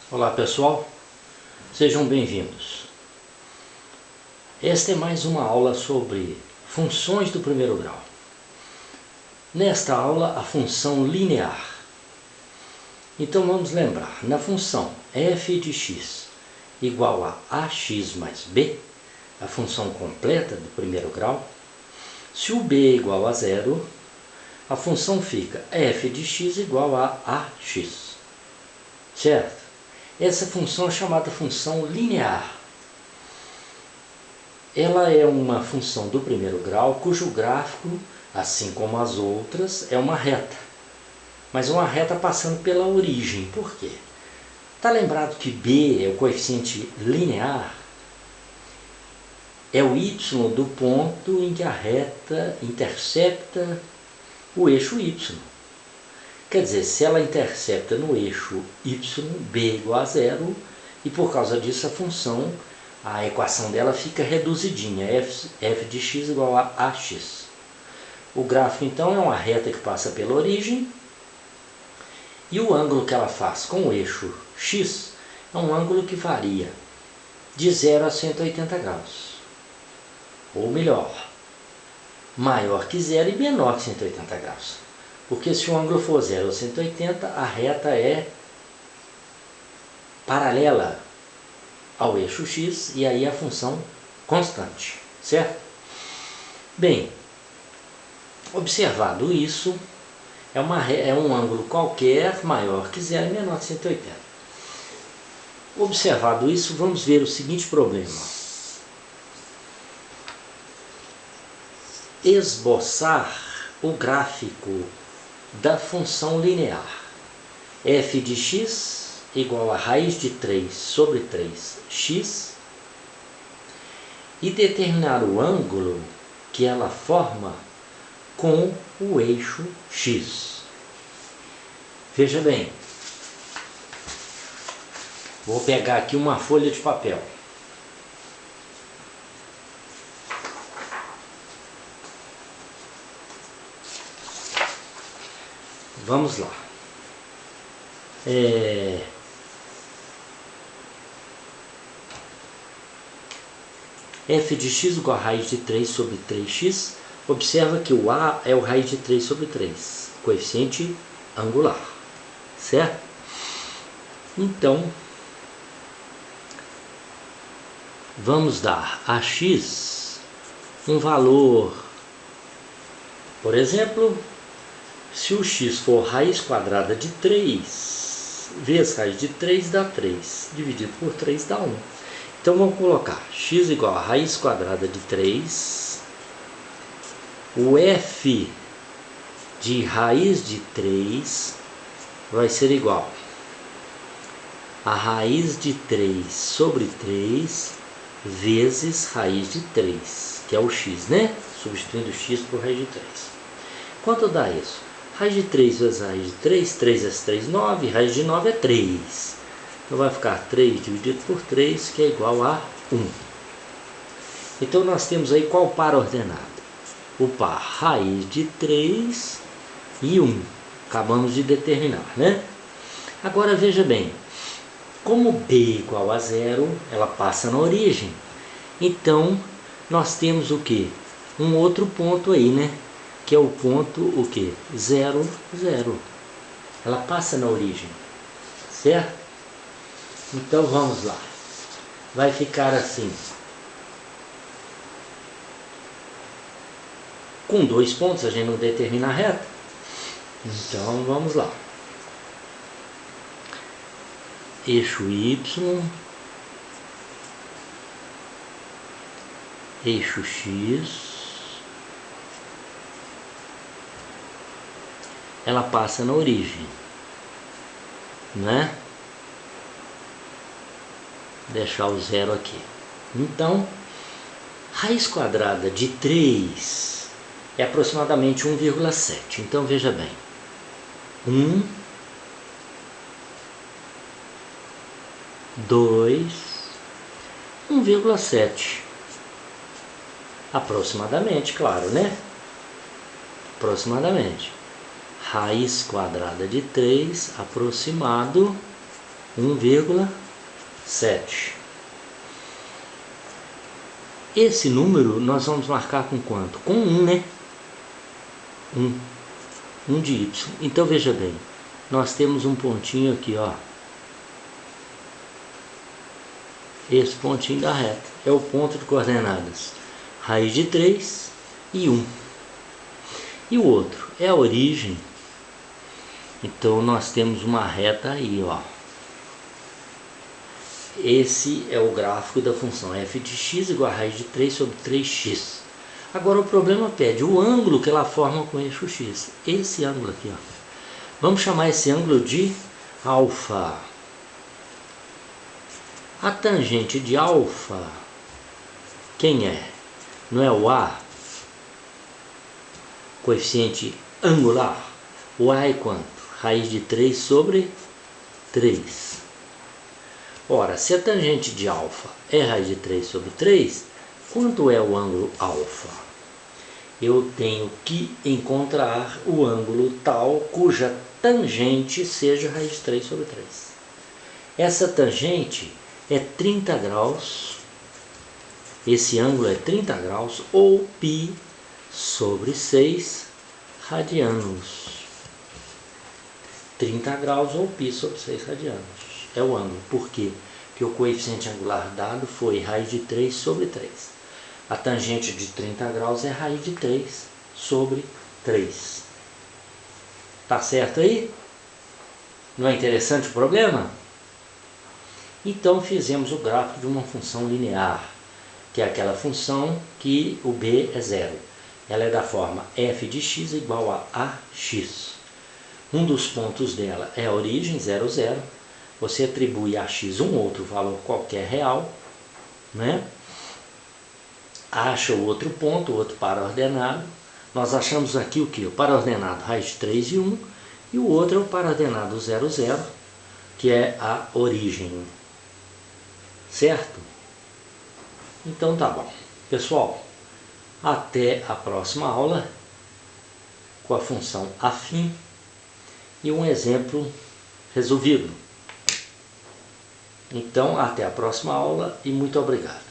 Olá pessoal, sejam bem-vindos. Esta é mais uma aula sobre funções do primeiro grau. Nesta aula, a função linear. Então vamos lembrar, na função f de x igual a ax mais b, a função completa do primeiro grau, se o b é igual a zero, a função fica f de x igual a ax, certo? Essa função é chamada função linear. Ela é uma função do primeiro grau cujo gráfico, assim como as outras, é uma reta. Mas uma reta passando pela origem. Por quê? Está lembrado que b é o coeficiente linear? É o y do ponto em que a reta intercepta o eixo y. Quer dizer, se ela intercepta no eixo y, b igual a zero, e por causa disso a equação dela fica reduzidinha, f de x igual a ax. O gráfico então é uma reta que passa pela origem, e o ângulo que ela faz com o eixo x é um ângulo que varia de 0 a 180 graus. Ou melhor, maior que 0 e menor que 180 graus. Porque se o ângulo for 0 a 180, a reta é paralela ao eixo x e aí a função constante, certo? Bem, observado isso, é um ângulo qualquer maior que 0 e menor que 180. Observado isso, vamos ver o seguinte problema. Esboçar o gráfico da função linear f de x igual a raiz de 3 sobre 3x e determinar o ângulo que ela forma com o eixo x. Veja bem, vou pegar aqui uma folha de papel. Vamos lá. F de x igual a raiz de 3 sobre 3x. Observa que o A é o raiz de 3 sobre 3, coeficiente angular, certo? Então, vamos dar a x um valor, por exemplo, se o x for raiz quadrada de 3, vezes raiz de 3 dá 3, dividido por 3 dá 1. Então vamos colocar x igual a raiz quadrada de 3, o f de raiz de 3 vai ser igual a raiz de 3 sobre 3 vezes raiz de 3, que é o x, né? Substituindo x por raiz de 3. Quanto dá isso? Raiz de 3 vezes raiz de 3, 3 vezes 3, 9, raiz de 9 é 3. Então vai ficar 3 dividido por 3, que é igual a 1. Então nós temos aí qual par ordenado? O par raiz de 3 e 1. Acabamos de determinar, né? Agora veja bem, como b igual a 0, ela passa na origem. Então nós temos o quê? Um outro ponto aí, né? Que é o ponto, o que? 0, 0. Ela passa na origem, certo? Então vamos lá. Vai ficar assim. Com 2 pontos a gente não determina a reta. Então vamos lá. Eixo y, eixo x. Ela passa na origem, né? Deixar o 0 aqui. Então, raiz quadrada de 3 é aproximadamente 1,7. Então, veja bem. 1, 2, 1,7. Aproximadamente, claro, né? Aproximadamente. Raiz quadrada de 3 aproximado 1,7. Esse número nós vamos marcar com quanto? Com 1, né? 1 de y. Então veja bem, nós temos um pontinho aqui, ó. Esse pontinho da reta é o ponto de coordenadas raiz de 3 e 1. E o outro é a origem. Então nós temos uma reta aí, ó. Esse é o gráfico da função f de x igual a raiz de 3 sobre 3x. Agora o problema pede o ângulo que ela forma com o eixo x. Esse ângulo aqui, ó. Vamos chamar esse ângulo de alfa. A tangente de alfa, quem é? Não é o A? Coeficiente angular. O A é quanto? Raiz de 3 sobre 3. Ora, se a tangente de alfa é raiz de 3 sobre 3, quanto é o ângulo alfa? Eu tenho que encontrar o ângulo tal cuja tangente seja raiz de 3 sobre 3. Essa tangente é 30 graus, esse ângulo é 30 graus, ou π sobre 6 radianos. 30 graus ou π sobre 6 radianos é o ângulo. Por quê? Porque o coeficiente angular dado foi raiz de 3 sobre 3. A tangente de 30 graus é raiz de 3 sobre 3. Tá certo aí? Não é interessante o problema? Então fizemos o gráfico de uma função linear, que é aquela função que o b é zero. Ela é da forma f de x igual a ax. Um dos pontos dela é a origem, 0, 0. Você atribui a x um outro valor qualquer real, né? Acha o outro ponto, o outro para-ordenado. Nós achamos aqui o que? O para-ordenado raiz de 3 e 1. E o outro é o para-ordenado 0, 0, que é a origem. Certo? Então tá bom. Pessoal, até a próxima aula com a função afim e um exemplo resolvido. Então, até a próxima aula e muito obrigado.